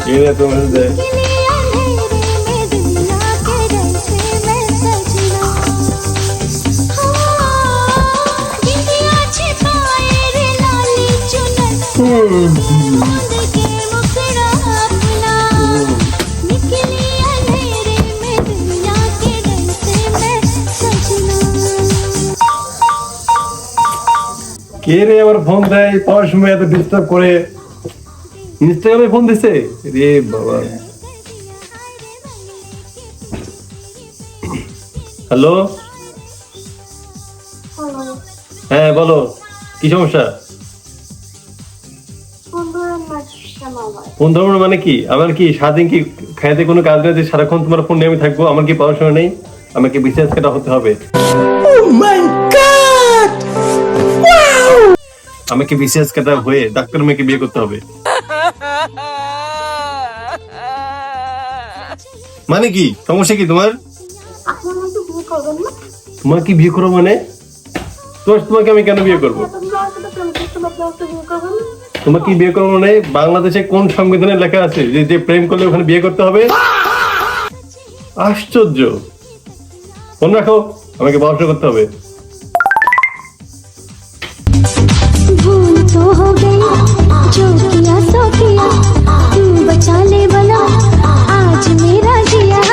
ये तो मुझे কে রে আবার ফোন দেয় পাওয়ার সময় এত ডিস্টার্ব করে ইনস্টাগ্রামে ফোন দিছে রে বাবা হ্যালো হ্যাঁ বলো কি সমস্যা ফোন ধরবো মানে কি আমার কি সারাদিন কি খাইতে কোনো কাজ নেই যে সারাক্ষণ তোমার ফোন নিয়ে আমি থাকবো আমার কি পাওয়ার সময় নেই আমাকে বিশেষ কাটা হতে হবে আমাকে বিশেষ কাটা হয়ে ডাক্তার মেয়েকে বিয়ে করতে হবে মানে কি সমস্যা কি তোমার তোমার কি বিয়ে করবো মানে তোমাকে আমি কেন বিয়ে করবো তোমাকে বিয়ে করবো মানে বাংলাদেশে কোন সংবিধানে লেখা আছে যে প্রেম করলে ওখানে বিয়ে করতে হবে আশ্চর্য ফোন রাখো আমাকে পড়াশোনা করতে হবে भूल तो हो गई जो किया सो किया तू बचा ले भला आज मेरा जिया